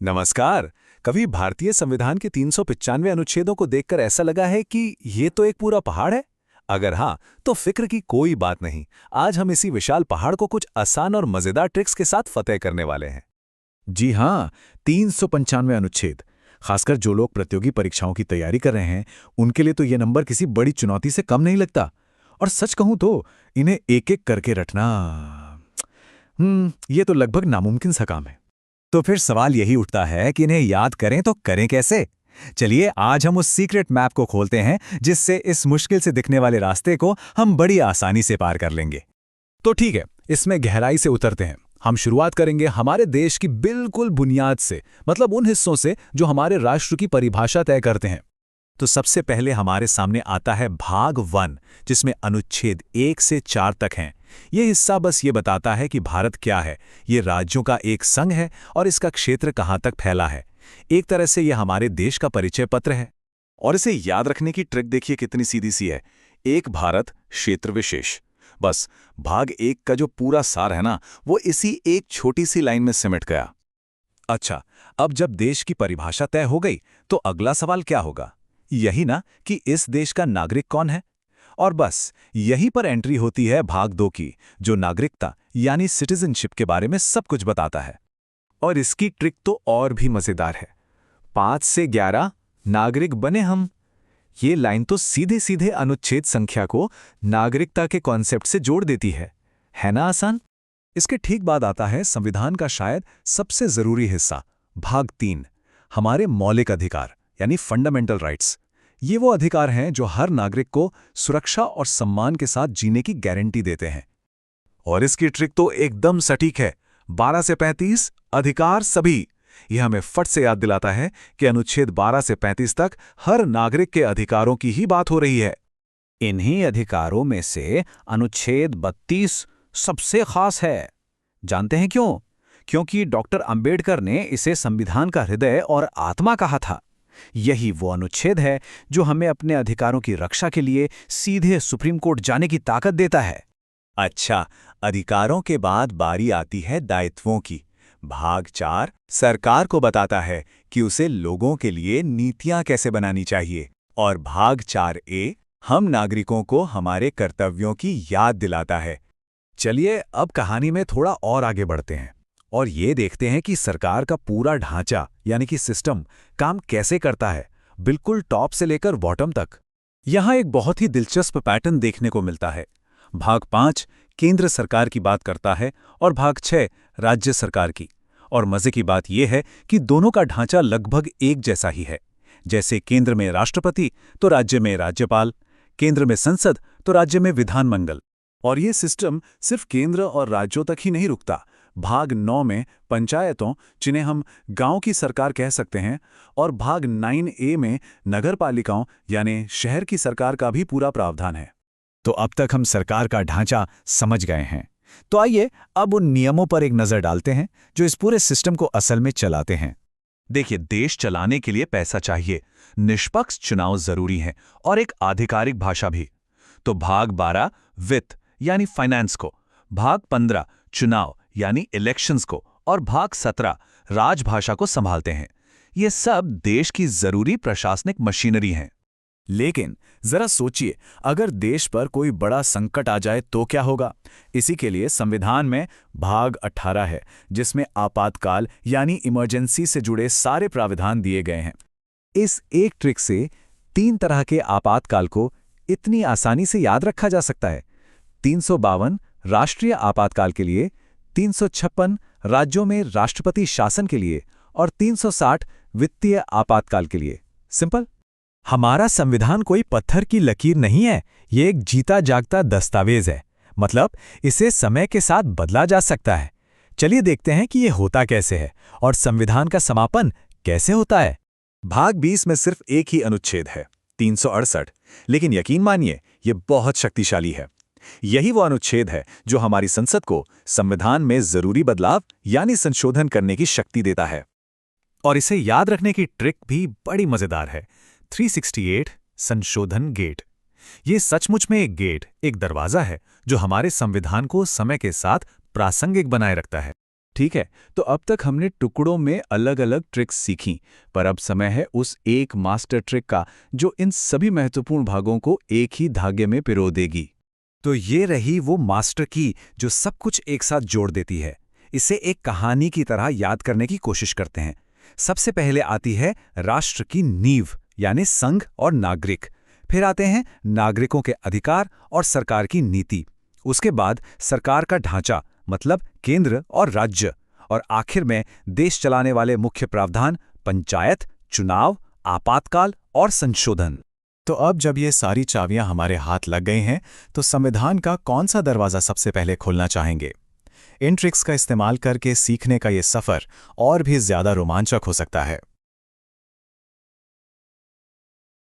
नमस्कार। कभी भारतीय संविधान के 395 अनुच्छेदों को देखकर ऐसा लगा है कि ये तो एक पूरा पहाड़ है? अगर हाँ, तो फिक्र की कोई बात नहीं। आज हम इसी विशाल पहाड़ को कुछ आसान और मजेदार ट्रिक्स के साथ फतेह करने वाले हैं। जी हाँ, 395 अनुच्छेद। खासकर जो लोग प्रतियोगी परीक्षाओं की तैयारी कर रहे हैं, उनके लिए तो ये नंबर किसी बड़ी चुनौती से कम नहीं लगता। और सच कहूं तो इन्हें एक-एक करके रटना ये तो लगभग नामुमकिन सा काम है। तो फिर सवाल यही उठता है कि इन्हें याद करें तो करें कैसे? चलिए आज हम उस सीक्रेट मैप को खोलते हैं जिससे इस मुश्किल से दिखने वाले रास्ते को हम बड़ी आसानी से पार कर लेंगे। तो ठीक है, इसमें गहराई से उतरते हैं। हम शुरुआत करेंगे हमारे देश की बिल्कुल बुनियाद से, मतलब उन हिस्सों से जो हमारे राष्ट्र की परिभाषा तय करते हैं। तो सबसे पहले हमारे सामने आता है भाग 1, जिसमें अनुच्छेद 1 से 4 तक हैं। ये हिस्सा बस ये बताता है कि भारत क्या है, ये राज्यों का एक संघ है और इसका क्षेत्र कहाँ तक फैला है। एक तरह से यह हमारे देश का परिचय पत्र है। और इसे याद रखने की ट्रिक देखिए कितनी सीधी सी है। एक भारत क्षेत्र विशेष। बस भाग 1 का जो पूरा सार है ना, वो इसी एक छोटी सी लाइन में सिमट गया। अच्छा, अब जब देश की परिभाषा तय हो गई तो अगला सवाल क्या होगा? यही ना कि इस देश का नागरिक कौन है। और बस यहीं पर एंट्री होती है भाग 2 की, जो नागरिकता यानी सिटीजनशिप के बारे में सब कुछ बताता है। और इसकी ट्रिक तो और भी मजेदार है। 5 से 11 नागरिक बने हम। ये लाइन तो सीधे सीधे अनुच्छेद संख्या को नागरिकता के कॉन्सेप्ट से जोड़ देती है ना आसान? इसके ठीक बाद आता है संविधान का शायद सबसे जरूरी हिस्सा, भाग 3, हमारे मौलिक अधिकार यानी फंडामेंटल राइट्स। ये वो अधिकार हैं जो हर नागरिक को सुरक्षा और सम्मान के साथ जीने की गारंटी देते हैं। और इसकी ट्रिक तो एकदम सटीक है। 12 से 35 अधिकार सभी। यह हमें फट से याद दिलाता है कि अनुच्छेद 12 से 35 तक हर नागरिक के अधिकारों की ही बात हो रही है। इन्हीं अधिकारों में से अनुच्छेद 32 सबसे खास है। जानते हैं क्यों? क्योंकि डॉक्टर अंबेडकर ने इसे संविधान का हृदय और आत्मा कहा था। यही वो अनुच्छेद है जो हमें अपने अधिकारों की रक्षा के लिए सीधे सुप्रीम कोर्ट जाने की ताकत देता है। अच्छा, अधिकारों के बाद बारी आती है दायित्वों की। भाग 4 सरकार को बताता है कि उसे लोगों के लिए नीतियां कैसे बनानी चाहिए। और भाग 4A हम नागरिकों को हमारे कर्तव्यों की याद दिलाता है। चलिए अब कहानी में थोड़ा और आगे बढ़ते हैं और ये देखते हैं कि सरकार का पूरा ढांचा यानी कि सिस्टम काम कैसे करता है, बिल्कुल टॉप से लेकर बॉटम तक। यहाँ एक बहुत ही दिलचस्प पैटर्न देखने को मिलता है। भाग 5 केंद्र सरकार की बात करता है और भाग 6 राज्य सरकार की। और मजे की बात यह है कि दोनों का ढांचा लगभग एक जैसा ही है। जैसे केंद्र में राष्ट्रपति तो राज्य में राज्यपाल, केंद्र में संसद तो राज्य में विधानमंडल। और ये सिस्टम सिर्फ केंद्र और राज्यों तक ही नहीं रुकता। भाग 9 में पंचायतों, जिन्हें हम गांव की सरकार कह सकते हैं, और भाग 9A में नगरपालिकाओं यानी शहर की सरकार का भी पूरा प्रावधान है। तो अब तक हम सरकार का ढांचा समझ गए हैं। तो आइए अब उन नियमों पर एक नज़र डालते हैं जो इस पूरे सिस्टम को असल में चलाते हैं। देखिए, देश चलाने के लिए पैसा चाहिए, निष्पक्ष चुनाव जरूरी हैं और एक आधिकारिक भाषा भी। तो भाग 12 वित्त यानी फाइनेंस को, भाग 15 चुनाव यानी इलेक्शंस को और भाग 17 राजभाषा को संभालते हैं। ये सब देश की जरूरी प्रशासनिक मशीनरी हैं। लेकिन जरा सोचिए, अगर देश पर कोई बड़ा संकट आ जाए तो क्या होगा? इसी के लिए संविधान में भाग 18 है, जिसमें आपातकाल यानी इमरजेंसी से जुड़े सारे प्रावधान दिए गए हैं। इस एक ट्रिक से 3 तरह के आपातकाल को इतनी आसानी से याद रखा जा सकता है। 352 राष्ट्रीय आपातकाल के लिए, 356 राज्यों में राष्ट्रपति शासन के लिए और 360 वित्तीय आपातकाल के लिए। सिंपल। हमारा संविधान कोई पत्थर की लकीर नहीं है, ये एक जीता जागता दस्तावेज है। मतलब इसे समय के साथ बदला जा सकता है। चलिए देखते हैं कि ये होता कैसे है और संविधान का समापन कैसे होता है। भाग 20 में सिर्फ एक ही अनुच्छेद है, 368, लेकिन यकीन मानिए ये बहुत शक्तिशाली है। यही वो अनुच्छेद है जो हमारी संसद को संविधान में जरूरी बदलाव यानी संशोधन करने की शक्ति देता है। और इसे याद रखने की ट्रिक भी बड़ी मजेदार है। 368 संशोधन गेट। ये सचमुच में एक गेट, एक दरवाजा है जो हमारे संविधान को समय के साथ प्रासंगिक बनाए रखता है। ठीक है, तो अब तक हमने टुकड़ों में अलग अलग ट्रिक्स सीखी, पर अब समय है उस एक मास्टर ट्रिक का जो इन सभी महत्वपूर्ण भागों को एक ही धागे में पिरो देगी। तो ये रही वो मास्टर की जो सब कुछ एक साथ जोड़ देती है। इसे एक कहानी की तरह याद करने की कोशिश करते हैं। सबसे पहले आती है राष्ट्र की नींव, यानी संघ और नागरिक। फिर आते हैं नागरिकों के अधिकार और सरकार की नीति। उसके बाद सरकार का ढांचा, मतलब केंद्र और राज्य। और आखिर में देश चलाने वाले मुख्य प्रावधान, पंचायत, चुनाव, आपातकाल और संशोधन। तो अब जब ये सारी चाबियां हमारे हाथ लग गई हैं, तो संविधान का कौन सा दरवाज़ा सबसे पहले खोलना चाहेंगे? इन ट्रिक्स का इस्तेमाल करके सीखने का ये सफ़र और भी ज़्यादा रोमांचक हो सकता है।